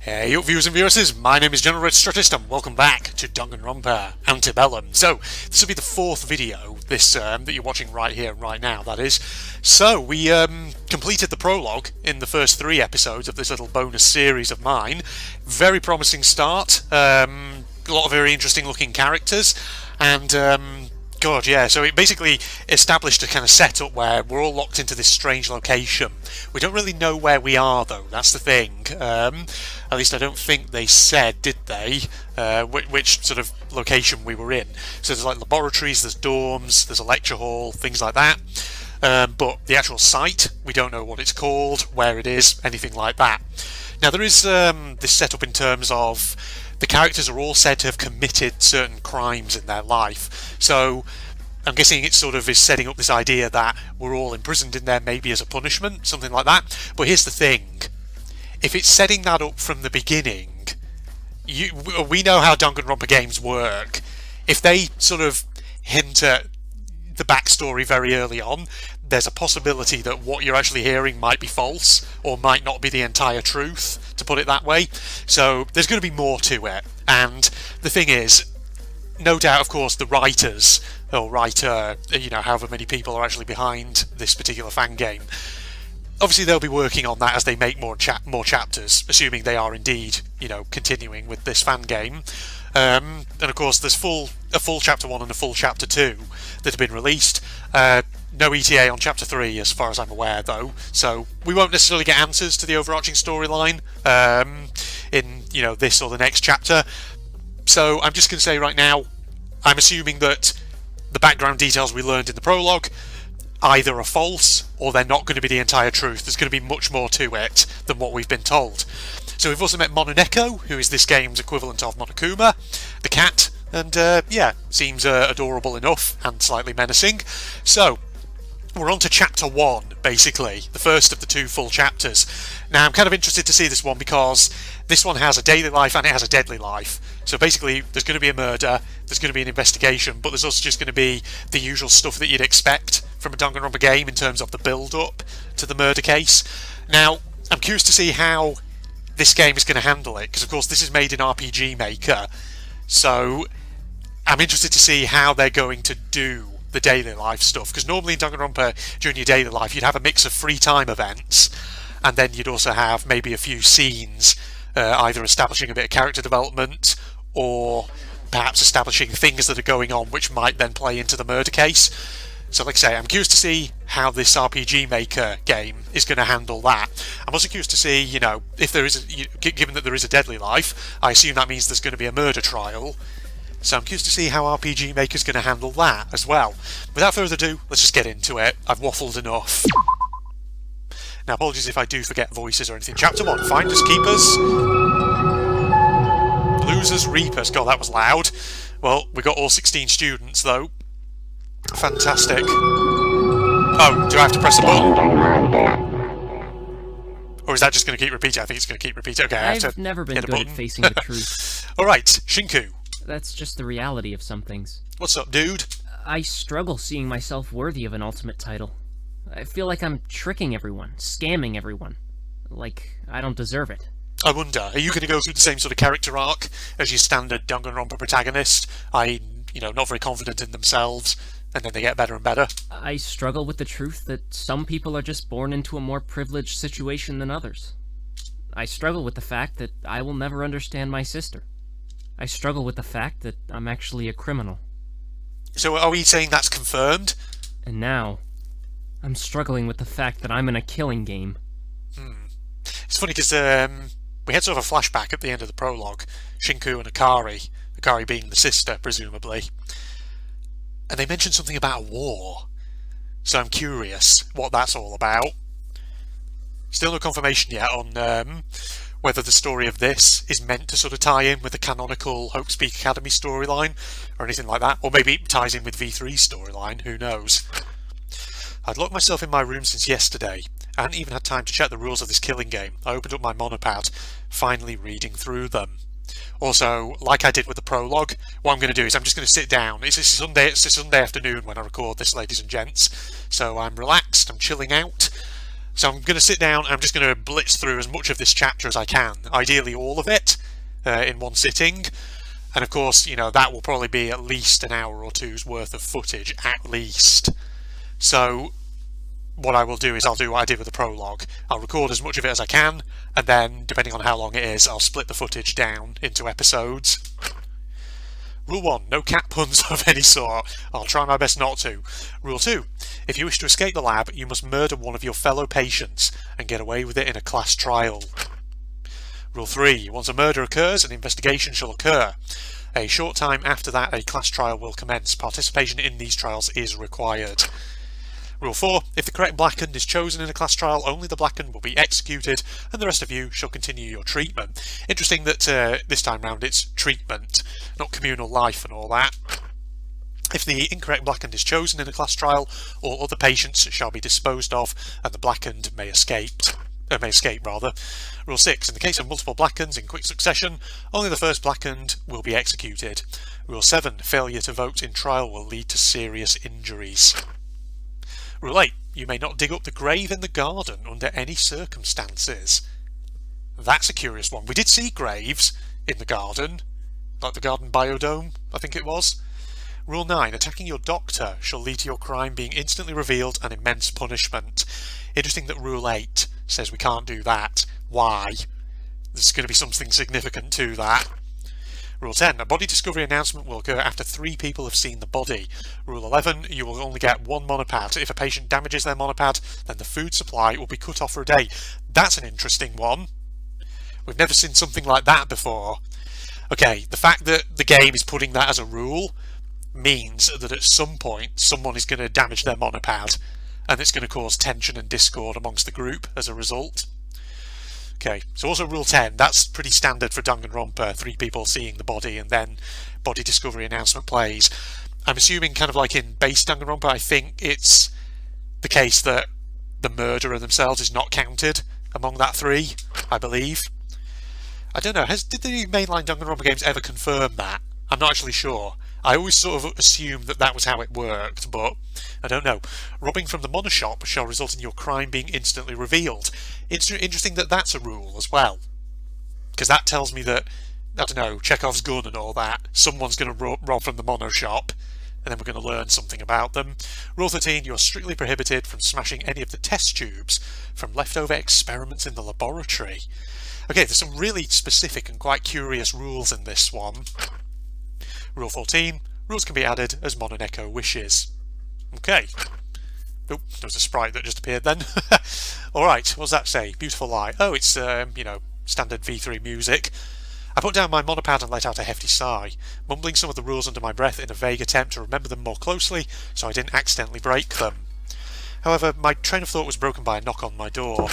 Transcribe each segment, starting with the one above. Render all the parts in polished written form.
Hey up viewers and viewers, my name is General Red Strategist and welcome back to Danganronpa Antebellum. So, this will be the fourth video, that you're watching right here and right now, that is. So, we completed the prologue in the first 3 episodes of this little bonus series of mine. Very promising start, a lot of very interesting looking characters, and God, yeah, so it basically established a kind of setup where we're all locked into this strange location. We don't really know where we are, though, that's the thing. At least I don't think they said, did they, which sort of location we were in. So there's like laboratories, there's dorms, there's a lecture hall, things like that. But the actual site, we don't know what it's called, where it is, anything like that. Now there is this setup in terms of the characters are all said to have committed certain crimes in their life. So I'm guessing it sort of is setting up this idea that we're all imprisoned in there maybe as a punishment, something like that. But here's the thing. If it's setting that up from the beginning, we know how Danganronpa games work. If they sort of hint at the backstory very early on, there's a possibility that what you're actually hearing might be false or might not be the entire truth, to put it that way. So there's going to be more to it. And the thing is, no doubt, of course, the writers, or writer, however many people are actually behind this particular fan game, obviously they'll be working on that as they make more chapters, assuming they are indeed, continuing with this fan game. And of course, there's a full chapter 1 and a full chapter 2 that have been released. No ETA on chapter 3, as far as I'm aware, though, so we won't necessarily get answers to the overarching storyline in this or the next chapter. So I'm just going to say right now, I'm assuming that the background details we learned in the prologue either are false or they're not going to be the entire truth. There's going to be much more to it than what we've been told. So we've also met Monet, who is this game's equivalent of Monokuma, the cat, and yeah, seems adorable enough and slightly menacing. So we're on to chapter 1, basically, the first of the 2 full chapters. Now I'm kind of interested to see this one because this one has a daily life and it has a deadly life. So basically there's going to be a murder, there's going to be an investigation, but there's also just going to be the usual stuff that you'd expect from a Danganronpa game in terms of the build-up to the murder case. Now, I'm curious to see how this game is going to handle it, because of course this is made in RPG Maker, so I'm interested to see how they're going to do the daily life stuff, because normally in Danganronpa during your daily life you'd have a mix of free time events, and then you'd also have maybe a few scenes, either establishing a bit of character development or perhaps establishing things that are going on which might then play into the murder case. So like I say, I'm curious to see how this RPG Maker game is going to handle that. I'm also curious to see, if there is, given that there is a deadly life, I assume that means there's going to be a murder trial. So I'm curious to see how RPG Maker's going to handle that as well. Without further ado, let's just get into it. I've waffled enough. Now, apologies if I do forget voices or anything. Chapter 1, Finders Keepers. Losers Reapers. God, that was loud. Well, we got all 16 students, though. Fantastic. Oh, do I have to press a button? Or is that just going to keep repeating? I think it's going to keep repeating. Okay, I have I've to never been hit a good at button. facing the truth. Alright, Shinku. That's just the reality of some things. What's up, dude? I struggle seeing myself worthy of an ultimate title. I feel like I'm tricking everyone, scamming everyone. Like, I don't deserve it. I wonder, are you going to go through the same sort of character arc as your standard Danganronpa protagonist? Not very confident in themselves, and then they get better and better? I struggle with the truth that some people are just born into a more privileged situation than others. I struggle with the fact that I will never understand my sister. I struggle with the fact that I'm actually a criminal. So are we saying that's confirmed? And now, I'm struggling with the fact that I'm in a killing game. It's funny because we had sort of a flashback at the end of the prologue. Shinku and Akari being the sister, presumably. And they mentioned something about a war. So I'm curious what that's all about. Still no confirmation yet on whether the story of this is meant to sort of tie in with the canonical Hope Speak Academy storyline or anything like that. Or maybe it ties in with V3's storyline, who knows. I'd locked myself in my room since yesterday. I hadn't even had time to check the rules of this killing game. I opened up my monopad, finally reading through them. Also, like I did with the prologue, what I'm going to do is I'm just going to sit down. It's a Sunday afternoon when I record this, ladies and gents. So I'm relaxed, I'm chilling out. So I'm going to sit down and I'm just going to blitz through as much of this chapter as I can, ideally all of it, in one sitting. And of course, you know, that will probably be at least an hour or two's worth of footage, at least. So what I will do is I'll do what I did with the prologue. I'll record as much of it as I can, and then, depending on how long it is, I'll split the footage down into episodes. Rule 1. No cat puns of any sort. I'll try my best not to. Rule 2. If you wish to escape the lab, you must murder one of your fellow patients and get away with it in a class trial. Rule 3. Once a murder occurs, an investigation shall occur. A short time after that, a class trial will commence. Participation in these trials is required. Rule 4. If the correct blackened is chosen in a class trial, only the blackened will be executed, and the rest of you shall continue your treatment. Interesting that this time round it's treatment, not communal life and all that. If the incorrect blackened is chosen in a class trial, all other patients shall be disposed of, and the blackened may escape. Rule 6. In the case of multiple blackens in quick succession, only the first blackened will be executed. Rule 7. Failure to vote in trial will lead to serious injuries. Rule 8. You may not dig up the grave in the garden under any circumstances. That's a curious one. We did see graves in the garden, like the garden biodome, I think it was. Rule 9. Attacking your doctor shall lead to your crime being instantly revealed and immense punishment. Interesting that Rule 8 says we can't do that. Why? There's going to be something significant to that. Rule 10. A body discovery announcement will occur after 3 people have seen the body. Rule 11. You will only get 1 monopad. If a patient damages their monopad, then the food supply will be cut off for a day. That's an interesting one. We've never seen something like that before. Okay, the fact that the game is putting that as a rule means that at some point someone is going to damage their monopad, and it's going to cause tension and discord amongst the group as a result. Okay, so also Rule 10, that's pretty standard for Danganronpa, 3 people seeing the body and then body discovery announcement plays. I'm assuming kind of like in base Danganronpa, I think it's the case that the murderer themselves is not counted among that 3, I believe. I don't know, did the mainline Danganronpa games ever confirm that? I'm not actually sure. I always sort of assumed that that was how it worked, but I don't know. Robbing from the monoshop shall result in your crime being instantly revealed. Interesting that that's a rule as well. Because that tells me that, I don't know, Chekhov's gun and all that, someone's going to rob from the monoshop, and then we're going to learn something about them. Rule 13, you're strictly prohibited from smashing any of the test tubes from leftover experiments in the laboratory. Okay, there's some really specific and quite curious rules in this one. Rule 14. Rules can be added as Monet wishes. Okay. Oh, there was a sprite that just appeared then. Alright, what does that say? Beautiful lie. Oh, it's, you know, standard V3 music. I put down my monopad and let out a hefty sigh, mumbling some of the rules under my breath in a vague attempt to remember them more closely so I didn't accidentally break them. However, my train of thought was broken by a knock on my door.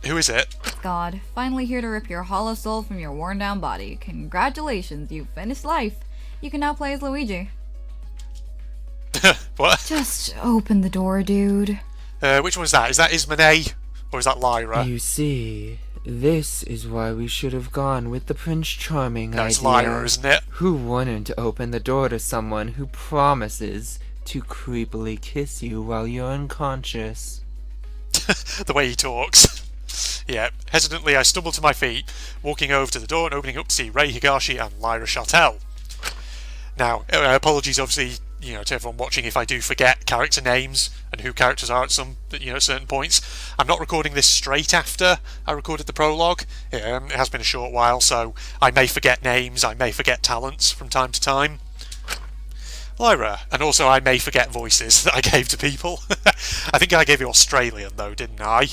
Who is it? God, finally here to rip your hollow soul from your worn down body. Congratulations, you've finished life. You can now play as Luigi. What? Just open the door, dude. Which one is that? Is that Ismene? Or is that Lyra? You see, this is why we should have gone with the Prince Charming idea. It's Lyra, isn't it? Who wouldn't open the door to someone who promises to creepily kiss you while you're unconscious? The way he talks. Yeah, hesitantly I stumbled to my feet, walking over to the door and opening up to see Rei Higashi and Lyra Chattel. Now, apologies obviously, you know, to everyone watching if I do forget character names and who characters are at some, you know, at certain points. I'm not recording this straight after I recorded the prologue. It has been a short while, so I may forget names, I may forget talents from time to time. Lyra, and also I may forget voices that I gave to people. I think I gave you Australian though, didn't I?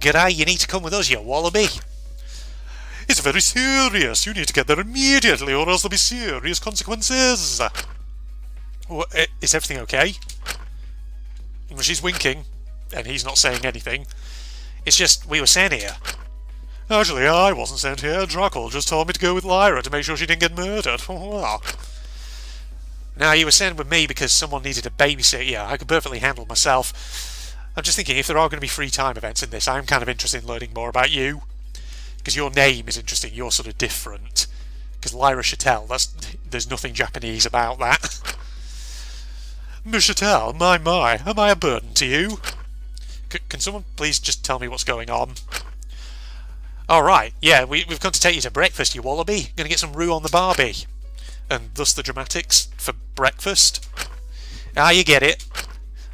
G'day, you need to come with us, you wallaby. It's very serious, you need to get there immediately or else there'll be serious consequences. Is everything okay? Well, she's winking, and he's not saying anything. It's just, we were sent here. Actually, I wasn't sent here. Druckle just told me to go with Lyra to make sure she didn't get murdered. Now, you were sent with me because someone needed a babysitter. Yeah, I could perfectly handle myself. I'm just thinking, if there are going to be free time events in this, I'm kind of interested in learning more about you. Because your name is interesting, you're sort of different. Because Lyra Chattel, there's nothing Japanese about that. Miss Chattel, my, am I a burden to you? can someone please just tell me what's going on? Alright, yeah, we've come to take you to breakfast, you wallaby. Gonna get some roux on the barbie. And thus the dramatics for breakfast. Ah, you get it.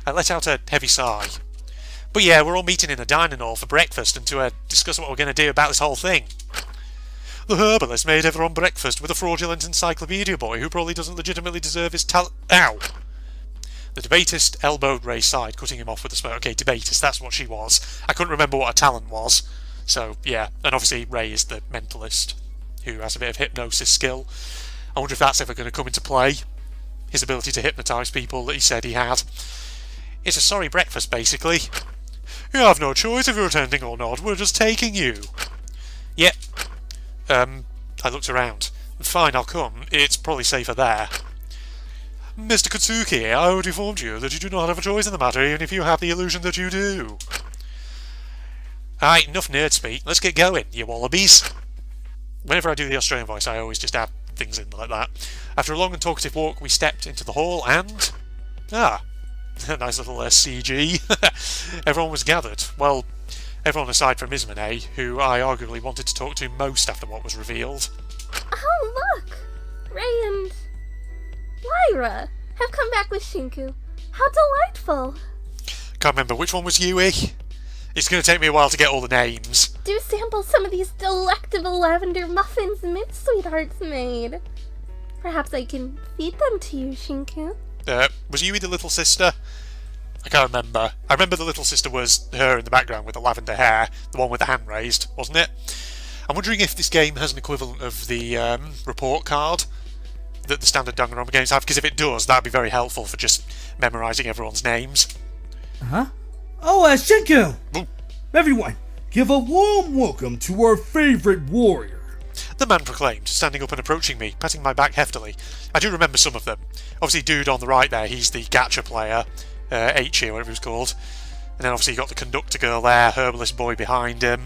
I let out a heavy sigh. But yeah, we're all meeting in a dining hall for breakfast and to discuss what we're going to do about this whole thing. The herbalist made everyone breakfast with a fraudulent encyclopedia boy who probably doesn't legitimately deserve his talent. Ow! The debatist elbowed Ray's side, cutting him off with a smirk. Okay, debatist, that's what she was. I couldn't remember what her talent was. So, yeah. And obviously Ray is the mentalist, who has a bit of hypnosis skill. I wonder if that's ever going to come into play. His ability to hypnotise people that he said he had. It's a sorry breakfast, basically. You have no choice if you're attending or not. We're just taking you. Yep. I looked around. Fine, I'll come. It's probably safer there. Mr. Katsuki, I already informed you that you do not have a choice in the matter, even if you have the illusion that you do. Alright, enough nerd speak. Let's get going, you wallabies. Whenever I do the Australian voice, I always just add things in like that. After a long and talkative walk, we stepped into the hall and... Ah, a nice little CG. Everyone was gathered. Well, everyone aside from Ismene, who I arguably wanted to talk to most after what was revealed. Oh, look! Ray and Lyra have come back with Shinku. How delightful! Can't remember which one was Yui. It's going to take me a while to get all the names. Do sample some of these delectable lavender muffins Miss Sweetheart's made. Perhaps I can feed them to you, Shinku. Was Yui the little sister? I can't remember. I remember the little sister was her in the background with the lavender hair, the one with the hand raised, wasn't it? I'm wondering if this game has an equivalent of the report card that the standard Danganronpa games have, because if it does, that'd be very helpful for just memorising everyone's names. Huh? Oh, Shinku! Ooh. Everyone, give a warm welcome to our favorite warrior. The man proclaimed, standing up and approaching me, patting my back heftily. I do remember some of them. Obviously, dude on the right there, he's the gacha player, H, whatever he was called. And then obviously you got the conductor girl there, herbalist boy behind him,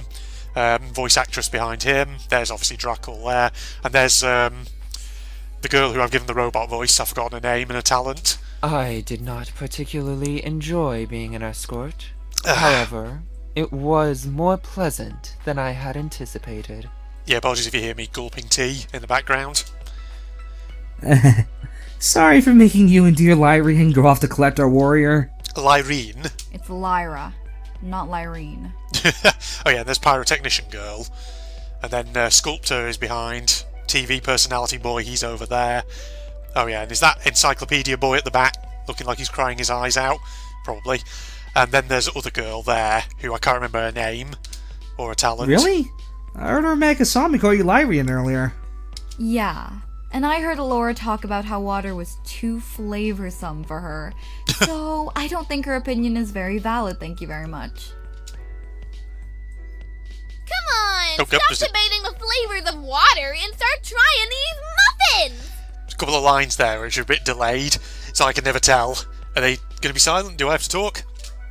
voice actress behind him. There's obviously Drackle there. And there's the girl who I've given the robot voice. I've forgotten her name and her talent. I did not particularly enjoy being an escort. However, it was more pleasant than I had anticipated. Yeah, apologies if you hear me gulping tea in the background. Sorry for making you and dear Lyrene go off to collect our warrior. Lyrene. It's Lyra, not Lyrene. Oh yeah, there's Pyrotechnician Girl. And then Sculptor is behind. TV Personality Boy, he's over there. Oh yeah, and is that Encyclopedia Boy at the back, looking like he's crying his eyes out? Probably. And then there's other girl there, who I can't remember her name, or her talent. Really? I heard Makasami call you Lyrene earlier. Yeah, and I heard Alora talk about how water was too flavorsome for her. So I don't think her opinion is very valid, thank you very much. Come on! Oh, Stop debating the flavors of water and start trying these muffins! There's a couple of lines there which are a bit delayed, so I can never tell. Are they going to be silent? Do I have to talk?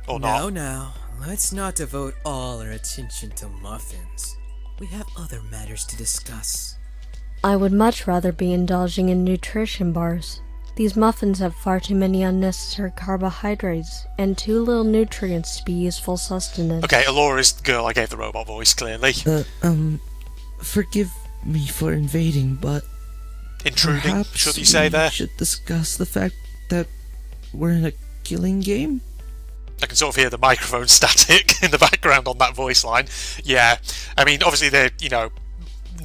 Or not? No, let's not devote all our attention to muffins. We have other matters to discuss. I would much rather be indulging in nutrition bars. These muffins have far too many unnecessary carbohydrates and too little nutrients to be useful sustenance. Okay, Alora's the girl I gave the robot voice, clearly. Forgive me for invading, but Intruding, perhaps should you say there? we should discuss the fact that we're in a killing game? I can sort of hear the microphone static in the background on that voice line. Yeah, I mean, obviously they're,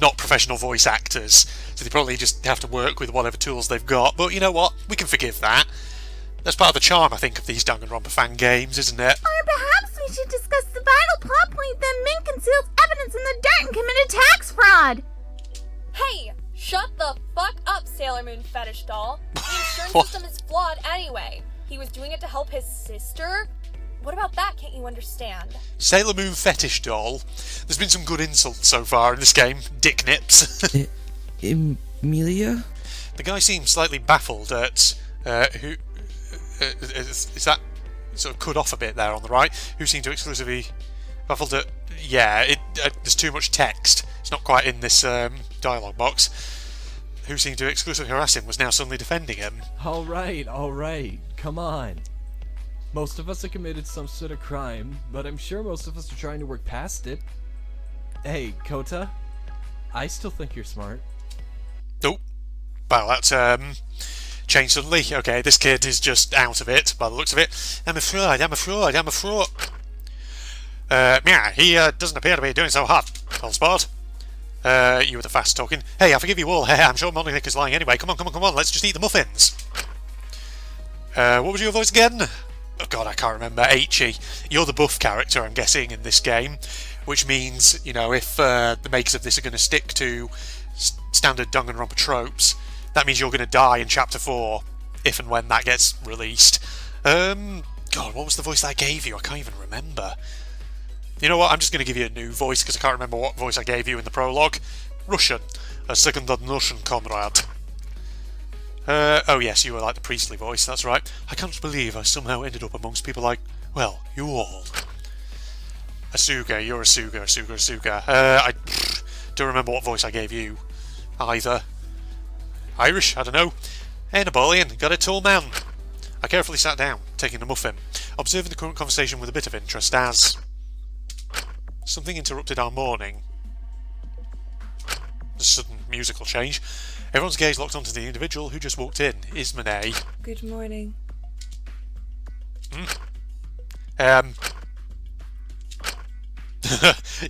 not professional voice actors, so they probably just have to work with whatever tools they've got, but you know what? We can forgive that. That's part of the charm, I think, of these Danganronpa fan games, isn't it? Or perhaps we should discuss the vital plot point that Min conceals evidence in the dirt and committed tax fraud! Hey! Shut the fuck up, Sailor Moon fetish doll. The insurance What? system is flawed anyway. He was doing it to help his sister? What about that can't you understand? Sailor Moon fetish doll. There's been some good insults so far in this game. Dick nips. Emilia? The guy seems slightly baffled at who... is that sort of cut off a bit there on the right? Who seemed to exclusively... Baffled at... Yeah, there's too much text. It's not quite in this dialogue box. Who seemed to exclusively harass him was now suddenly defending him. Alright, come on. Most of us have committed some sort of crime, but I'm sure most of us are trying to work past it. Hey, Kota, I still think you're smart. Oh, well, that's changed suddenly. Okay, this kid is just out of it by the looks of it. I'm a fraud, I'm a fraud, I'm a fraud. Yeah, he doesn't appear to be doing so hot, old sport. You were the fast talking. Hey, I forgive you all. I'm sure Monet is lying anyway. Come on, let's just eat the muffins. What was your voice again? Oh god, I can't remember. Aichi. You're the buff character, I'm guessing, in this game. Which means, you know, if the makers of this are going to stick to standard Danganronpa tropes, that means you're going to die in Chapter 4, if and when that gets released. God, what was the voice that I gave you? I can't even remember. You know what, I'm just going to give you a new voice, because I can't remember what voice I gave you in the prologue. Russian. A second Russian comrade. Oh yes, you were like the priestly voice, that's right. I can't believe I somehow ended up amongst people like, well, you all. Asuga, you're Asuga. I don't remember what voice I gave you either. Irish? I don't know. Hey Napoleon, got a tall man. I carefully sat down, taking a muffin, observing the current conversation with a bit of interest as something interrupted our morning. A sudden musical change. Everyone's gaze locked onto the individual who just walked in, Ismene. Good morning.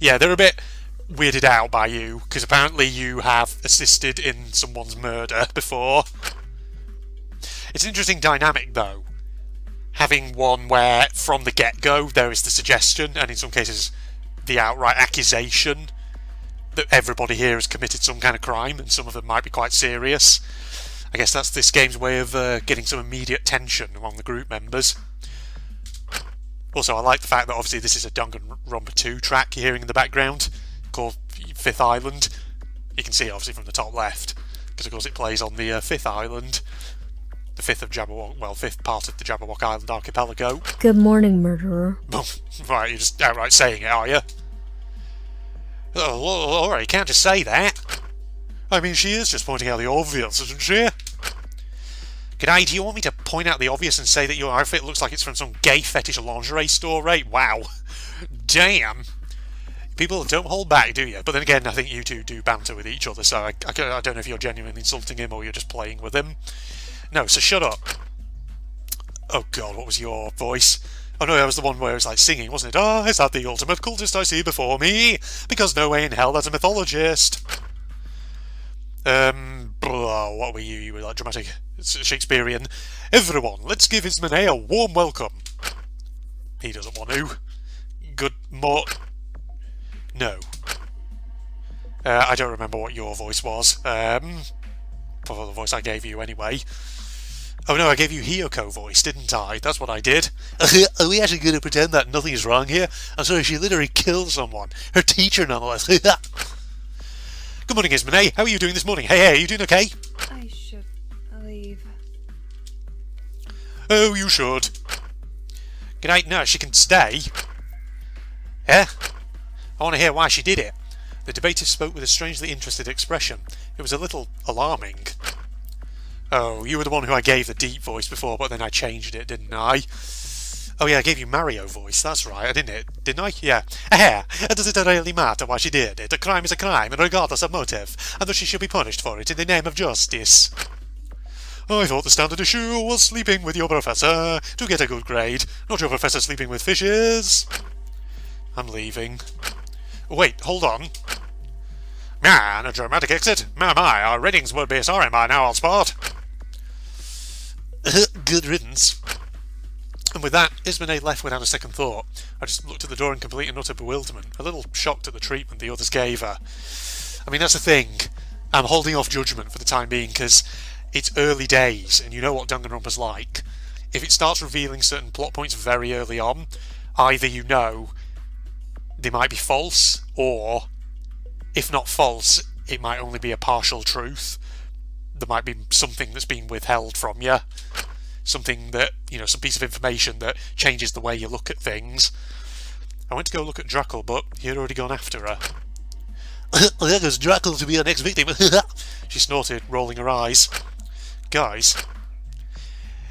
Yeah, they're a bit weirded out by you, because apparently you have assisted in someone's murder before. It's an interesting dynamic, though, having one where, from the get-go, there is the suggestion, and in some cases, the outright accusation, that everybody here has committed some kind of crime, and some of them might be quite serious. I guess that's this game's way of getting some immediate tension among the group members. Also, I like the fact that obviously this is a Danganronpa 2 track you're hearing in the background, called Fifth Island. You can see it obviously from the top left, because of course it plays on the fifth island, the fifth of Jabberwock, well, fifth part of the Jabberwock Island archipelago. Good morning, murderer. Right, you're just outright saying it, are you? Oh, alright, you can't just say that. I mean, she is just pointing out the obvious, isn't she? G'day, do you want me to point out the obvious and say that your outfit looks like it's from some gay fetish lingerie store, right? Wow. Damn. People don't hold back, do you? But then again, I think you two do banter with each other, so I don't know if you're genuinely insulting him or you're just playing with him. No, so shut up. Oh god, what was your voice? Oh no, that was the one where it was like singing, wasn't it? Oh, is that the ultimate cultist I see before me? Because no way in hell that's a mythologist. What were you? You were like dramatic Shakespearean. Everyone, let's give Ismene a warm welcome. He doesn't want to. Good more. No. I don't remember what your voice was. Probably the voice I gave you anyway. Oh no, I gave you Hiyoko voice, didn't I? That's what I did. Are we actually going to pretend that nothing is wrong here? I'm sorry, she literally killed someone. Her teacher, nonetheless. Good morning, Ismene. How are you doing this morning? Hey, are you doing okay? I should leave. Oh, you should. Good night. No, she can stay. Yeah? I want to hear why she did it. The debater spoke with a strangely interested expression. It was a little alarming. Oh, you were the one who I gave the deep voice before, but then I changed it, didn't I? Oh yeah, I gave you Mario voice, that's right, didn't I? Yeah. Does it really matter why she did it? A crime is a crime, regardless of motive, and that she should be punished for it in the name of justice. I thought the standard issue was sleeping with your professor to get a good grade, not your professor sleeping with fishes. I'm leaving. Wait, hold on. Man, a dramatic exit. My, our ratings would be sorry by now, old sport. Good riddance. And with that, Ismene left without a second thought. I just looked at the door in complete and utter bewilderment, a little shocked at the treatment the others gave her. I mean, that's the thing. I'm holding off judgment for the time being, because it's early days, and you know what Danganronpa's like. If it starts revealing certain plot points very early on, either you know they might be false, or, if not false, it might only be a partial truth. There might be something that's been withheld from you. Something that, you know, some piece of information that changes the way you look at things. I went to go look at Drackle, but he had already gone after her. There goes Drackle to be our next victim. She snorted, rolling her eyes. Guys,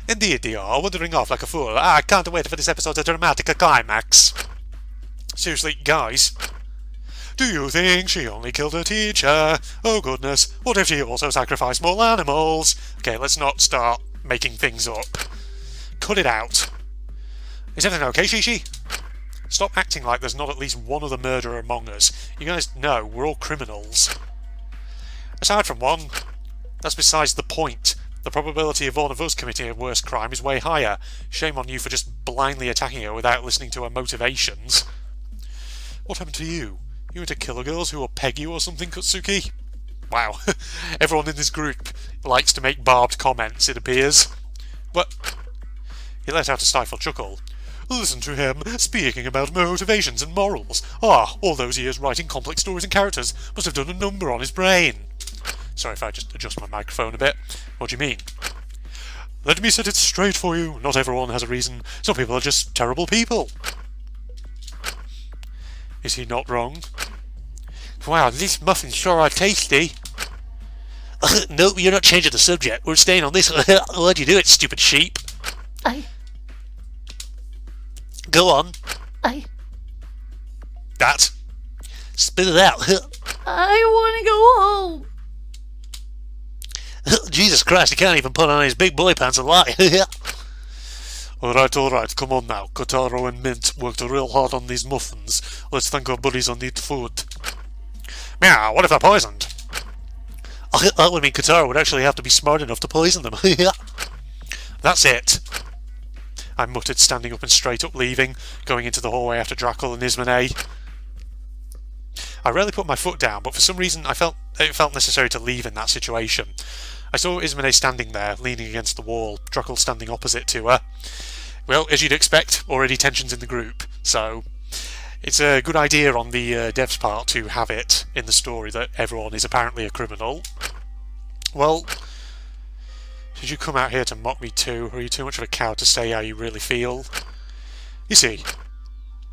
Indeed they are, wandering off like a fool. I can't wait for this episode's dramatic climax. Seriously, guys, do you think she only killed her teacher? Oh goodness, what if she also sacrificed small animals? Okay, let's not start making things up. Cut it out. Is everything okay, Shishi? Stop acting like there's not at least one other murderer among us. You guys know we're all criminals. Aside from one, that's besides the point. The probability of all of us committing a worse crime is way higher. Shame on you for just blindly attacking her without listening to her motivations. What happened to you? You into killer girls who will peg you or something, Kutsuki? Wow, everyone in this group likes to make barbed comments, it appears. But he let out a stifled chuckle. Listen to him, speaking about motivations and morals. Ah, all those years writing complex stories and characters must have done a number on his brain. Sorry if I just adjust my microphone a bit. What do you mean? Let me set it straight for you. Not everyone has a reason. Some people are just terrible people. Is he not wrong? Wow, these muffins sure are tasty. No, you're not changing the subject. We're staying on this. Why'd you do it, stupid sheep? Go on. That. Spit it out. I want to go home. Jesus Christ, he can't even put on his big boy pants and lie. Alright, come on now. Kotaro and Mint worked real hard on these muffins. Let's thank our buddies on Eat Food. Meow, what if they're poisoned? That would mean Kotaro would actually have to be smart enough to poison them. That's it. I muttered, standing up and straight up leaving, going into the hallway after Drackle and Ismene. I rarely put my foot down, but for some reason it felt necessary to leave in that situation. I saw Ismene standing there, leaning against the wall, Drackle standing opposite to her. Well, as you'd expect, already tensions in the group, so it's a good idea on the devs' part to have it in the story that everyone is apparently a criminal. Well, did you come out here to mock me too, or are you too much of a coward to say how you really feel? You see,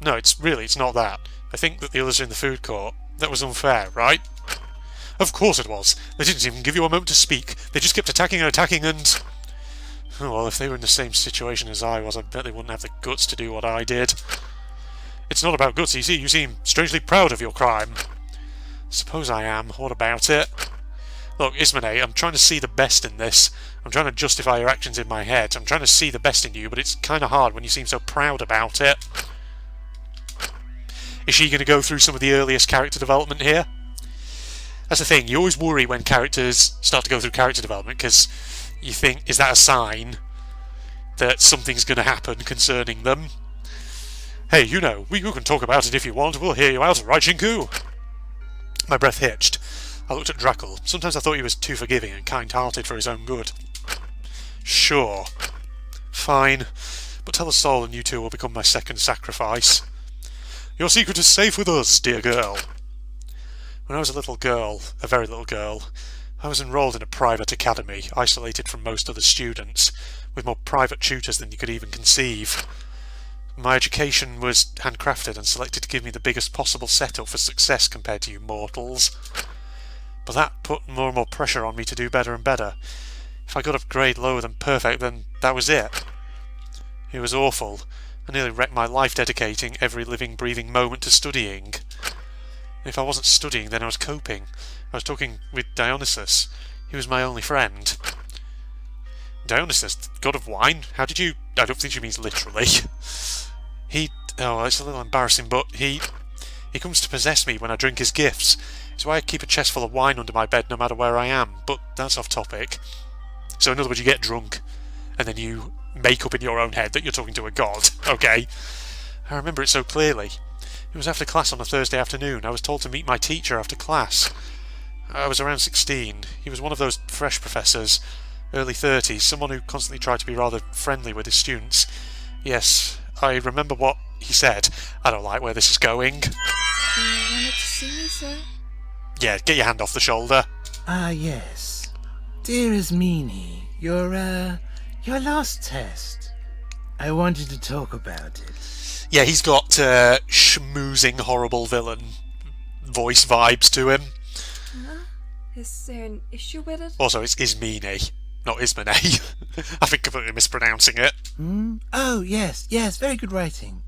no, it's not that. I think that the others are in the food court. That was unfair, right? Of course it was. They didn't even give you a moment to speak. They just kept attacking and... Oh, well, if they were in the same situation as I was, I bet they wouldn't have the guts to do what I did. It's not about guts, you see. You seem strangely proud of your crime. Suppose I am. What about it? Look, Ismene, I'm trying to see the best in this. I'm trying to justify your actions in my head. I'm trying to see the best in you, but it's kind of hard when you seem so proud about it. Is she going to go through some of the earliest character development here? That's the thing, you always worry when characters start to go through character development, because you think, is that a sign that something's going to happen concerning them? Hey, you know, you can talk about it if you want, we'll hear you out, right, Shinku? My breath hitched. I looked at Drackle. Sometimes I thought he was too forgiving and kind-hearted for his own good. Sure. Fine. But tell us all and you two will become my second sacrifice. Your secret is safe with us, dear girl. When I was a little girl, a very little girl, I was enrolled in a private academy, isolated from most other students, with more private tutors than you could even conceive. My education was handcrafted and selected to give me the biggest possible setup for success compared to you mortals. But that put more and more pressure on me to do better and better. If I got a grade lower than perfect, then that was it. It was awful. I nearly wrecked my life dedicating every living, breathing moment to studying. If I wasn't studying, then I was coping. I was talking with Dionysus. He was my only friend. Dionysus, the god of wine? How did you... I don't think she means literally. Oh, it's a little embarrassing, but he comes to possess me when I drink his gifts. It's why I keep a chest full of wine under my bed no matter where I am. But that's off topic. So in other words, you get drunk, and then you make up in your own head that you're talking to a god, okay? I remember it so clearly. It was after class on a Thursday afternoon. I was told to meet my teacher after class. I was around 16. He was one of those fresh professors, early 30s, someone who constantly tried to be rather friendly with his students. Yes, I remember what he said. I don't like where this is going. You wanted to see me, sir? Yeah, get your hand off the shoulder. Ah, yes. Dear Ismene, your last test. I wanted to talk about it. Yeah, he's got schmoozing horrible villain voice vibes to him. Is there an issue with it? Also, it's Ismene. not Ismene. I've been completely mispronouncing it. Hmm? Oh, yes, very good writing.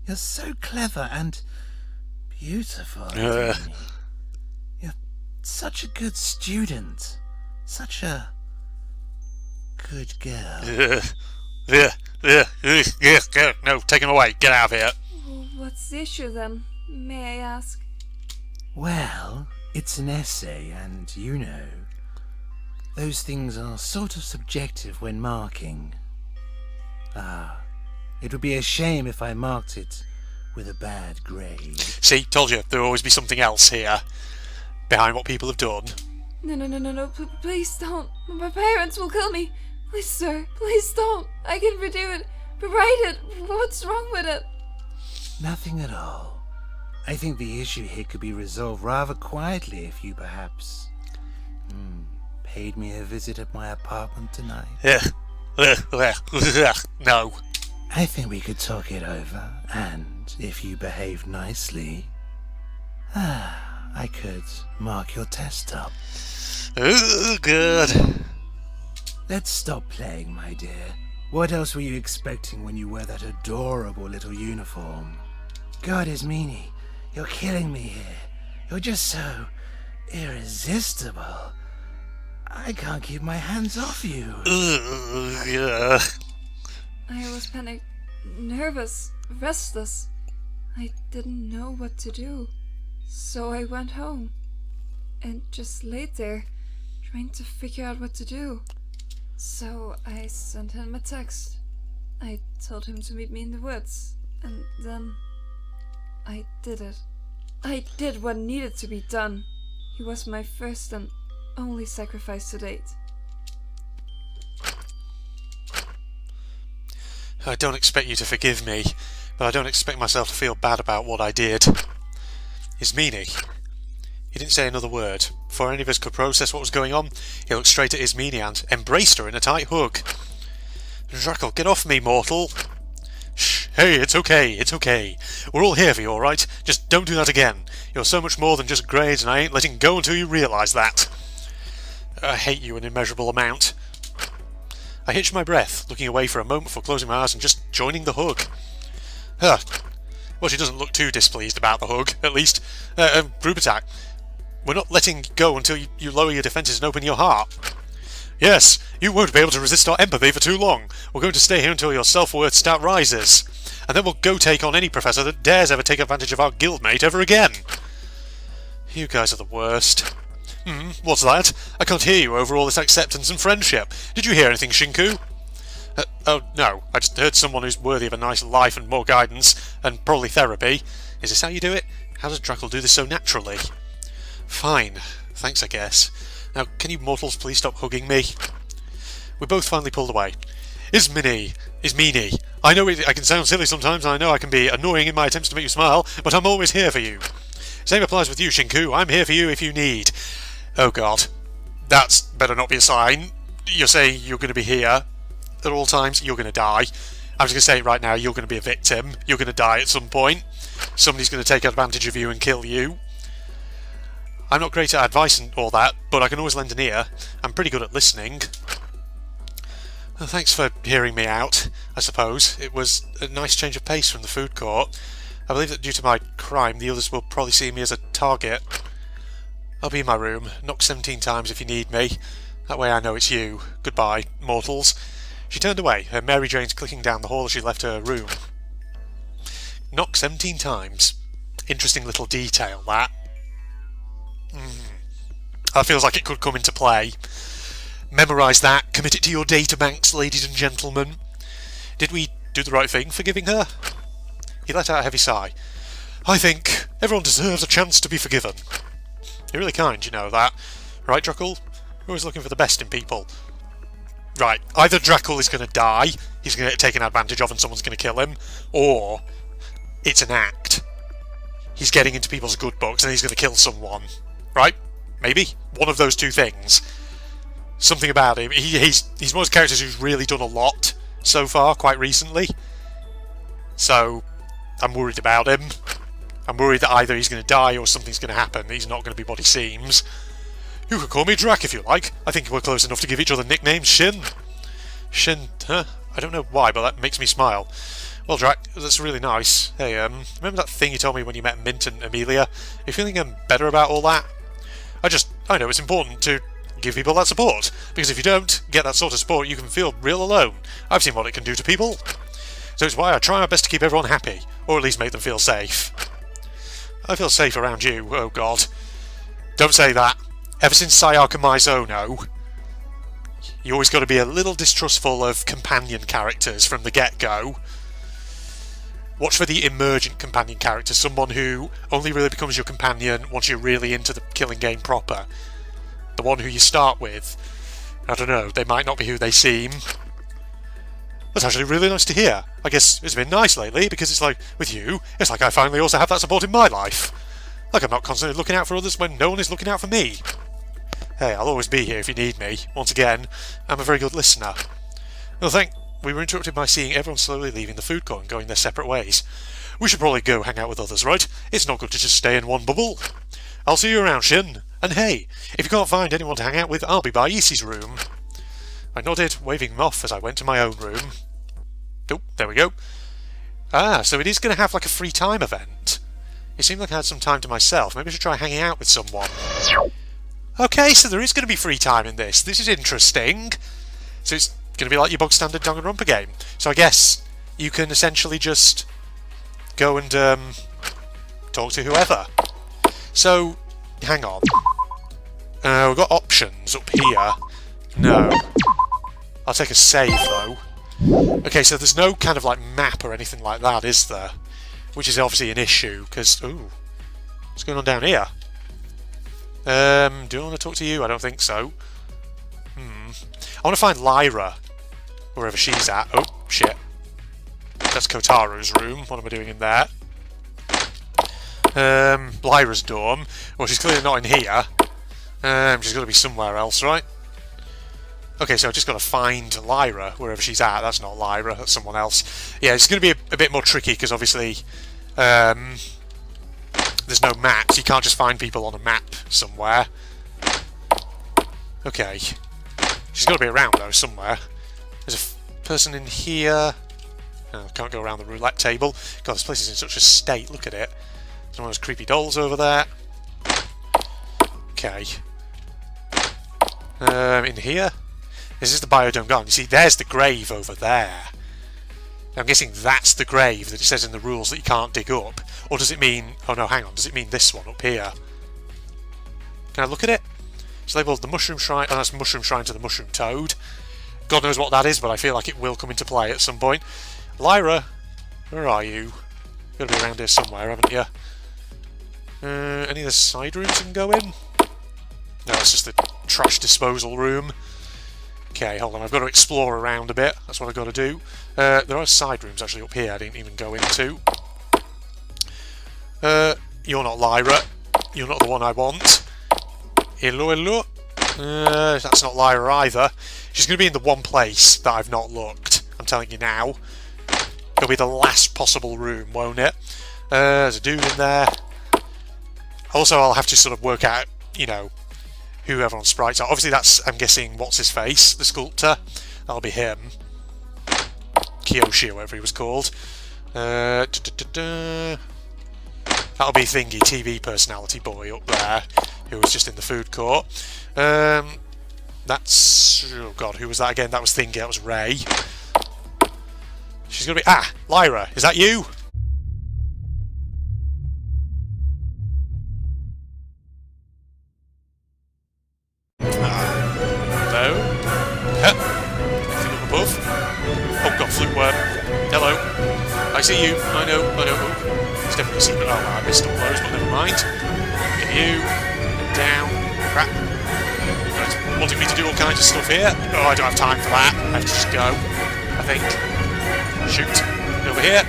You're so clever and beautiful. Ismene. You're such a good student. Such a good girl. No, take him away. Get out of here. What's the issue then? May I ask? Well, it's an essay, and you know, those things are sort of subjective when marking. It would be a shame if I marked it with a bad grade. See, told you, there will always be something else here, behind what people have done. No, please don't. My parents will kill me. Please, sir, please don't. I can redo it, rewrite it. What's wrong with it? Nothing at all. I think the issue here could be resolved rather quietly if you perhaps paid me a visit at my apartment tonight. No. I think we could talk it over, and if you behave nicely, I could mark your test up. Oh, good. Let's stop playing, my dear. What else were you expecting when you wear that adorable little uniform? God, Ismene, you're killing me here. You're just so irresistible. I can't keep my hands off you. Yeah. I was panicked, nervous, restless. I didn't know what to do. So I went home and just laid there, trying to figure out what to do. So I sent him a text. I told him to meet me in the woods, and then I did it. I did what needed to be done. He was my first and only sacrifice to date. I don't expect you to forgive me, but I don't expect myself to feel bad about what I did. Ismene. He didn't say another word. Before any of us could process what was going on, he looked straight at Ismene and embraced her in a tight hug. Drackle, get off me, mortal! Shh, hey, it's okay. We're all here for you, alright? Just don't do that again. You're so much more than just grades, and I ain't letting go until you realise that. I hate you an immeasurable amount. I hitched my breath, looking away for a moment before closing my eyes and just joining the hug. Well, she doesn't look too displeased about the hug, at least. Group attack. We're not letting go until you lower your defences and open your heart. Yes, you won't be able to resist our empathy for too long. We're going to stay here until your self-worth stat rises. And then we'll go take on any professor that dares ever take advantage of our guildmate ever again. You guys are the worst. What's that? I can't hear you over all this acceptance and friendship. Did you hear anything, Shinku? Oh, no. I just heard someone who's worthy of a nice life and more guidance, and probably therapy. Is this how you do it? How does Drackle do this so naturally? Fine. Thanks, I guess. Now, can you mortals please stop hugging me? We both finally pulled away. Ismene. I know I can sound silly sometimes, and I know I can be annoying in my attempts to make you smile, but I'm always here for you. Same applies with you, Shinku. I'm here for you if you need. Oh god. That's better not be a sign. You're saying you're going to be here at all times. You're going to die. I'm just going to say it right now. You're going to be a victim. You're going to die at some point. Somebody's going to take advantage of you and kill you. I'm not great at advice and all that, but I can always lend an ear. I'm pretty good at listening. Well, thanks for hearing me out, I suppose. It was a nice change of pace from the food court. I believe that due to my crime, the others will probably see me as a target. I'll be in my room. Knock 17 times if you need me. That way I know it's you. Goodbye, mortals. She turned away, her Mary Jane's clicking down the hall as she left her room. Knock 17 times. Interesting little detail, that. That feels like it could come into play. Memorise that. Commit it to your databanks, ladies and gentlemen. Did we do the right thing for giving her? He let out a heavy sigh. I think everyone deserves a chance to be forgiven. You're really kind, you know that. Right, Drackle? You're always looking for the best in people. Right, either Drackle is going to die, he's going to get taken advantage of and someone's going to kill him, or it's an act. He's getting into people's good books and he's going to kill someone. Right? Maybe? One of those two things. Something about him. He's one of those characters who's really done a lot so far, quite recently. So, I'm worried about him. I'm worried that either he's going to die or something's going to happen. He's not going to be what he seems. You can call me Drac if you like. I think we're close enough to give each other nicknames. Shin. Shin, huh? I don't know why, but that makes me smile. Well, Drac, that's really nice. Hey, remember that thing you told me when you met Mint and Amelia? Are you feeling better about all that? I know it's important to give people that support, because if you don't get that sort of support, you can feel real alone. I've seen what it can do to people. So it's why I try my best to keep everyone happy, or at least make them feel safe. I feel safe around you, oh god. Don't say that. Ever since Sayaka Maizono, you always got to be a little distrustful of companion characters from the get-go. Watch for the emergent companion character, someone who only really becomes your companion once you're really into the killing game proper. The one who you start with, I don't know, they might not be who they seem. That's actually really nice to hear. I guess it's been nice lately, because it's like, with you, it's like I finally also have that support in my life. Like I'm not constantly looking out for others when no one is looking out for me. Hey, I'll always be here if you need me. Once again, I'm a very good listener. Well, we were interrupted by seeing everyone slowly leaving the food court and going their separate ways. We should probably go hang out with others, right? It's not good to just stay in one bubble. I'll see you around, Shin. And hey, if you can't find anyone to hang out with, I'll be by Isi's room. I nodded, waving him off as I went to my own room. Oh, there we go. Ah, so it is going to have like a free time event. It seemed like I had some time to myself. Maybe I should try hanging out with someone. Okay, so there is going to be free time in this. This is interesting. So it's going to be like your bog standard Danganronpa game. So I guess you can essentially just go and talk to whoever. So, hang on. We've got options up here. No. I'll take a save though. Okay, so there's no kind of like map or anything like that, is there? Which is obviously an issue, because... Ooh. What's going on down here? Do I want to talk to you? I don't think so. I want to find Lyra, wherever she's at. Oh, shit. That's Kotaro's room. What am I doing in there? Lyra's dorm. Well, she's clearly not in here. She's got to be somewhere else, right? Okay, so I've just got to find Lyra, wherever she's at. That's not Lyra, that's someone else. Yeah, it's going to be a bit more tricky, because obviously there's no maps. You can't just find people on a map somewhere. Okay. She's got to be around, though, somewhere. There's a person in here. Oh, can't go around the roulette table. God, this place is in such a state. Look at it. There's one of those creepy dolls over there. Okay. In here? This is the biodome garden. You see, there's the grave over there. I'm guessing that's the grave that it says in the rules that you can't dig up. Or does it mean... Oh no, hang on. Does it mean this one up here? Can I look at it? It's labelled the Mushroom Shrine. Oh, that's Mushroom Shrine to the Mushroom Toad. God knows what that is, but I feel like it will come into play at some point. Lyra, where are you? You've got to be around here somewhere, haven't you? Any of the side rooms you can go in? No, it's just the trash disposal room. Okay, hold on, I've got to explore around a bit. That's what I've got to do. There are side rooms actually up here I didn't even go into. You're not Lyra. You're not the one I want. Hello, hello. That's not Lyra either. She's going to be in the one place that I've not looked. I'm telling you now. It'll be the last possible room, won't it? There's a dude in there. Also, I'll have to sort of work out, you know, who everyone's sprites are. Obviously, that's, I'm guessing, what's his face? The sculptor. That'll be him. Kiyoshi, or whatever he was called. That'll be Thingy, TV personality boy up there, who was just in the food court. That's... Oh god, who was that again? That was Thingy, that was Ray. She's gonna be... Ah! Lyra, is that you? Hello? Anything up above? Oh god, fluteworm. Hello. I see you. I know. It's definitely a secret. Oh, I missed all those, but never mind. Get you. Down. Crap. Right. Wanting me to do all kinds of stuff here. Oh, I don't have time for that. I have to just go. I think. Shoot. Over here.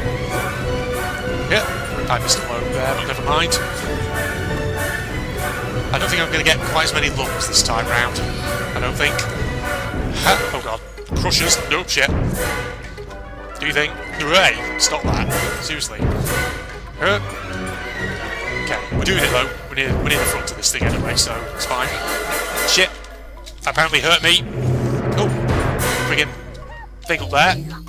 Yeah. I missed a load there, but never mind. I don't think I'm going to get quite as many lungs this time round. I don't think. Oh god. Crushers. Nope, shit. Do you think? Ray, stop that. Seriously. Okay, we're doing it though. We're near the front of this thing anyway, so it's fine. Shit! That apparently hurt me. Oh, friggin' thing up there.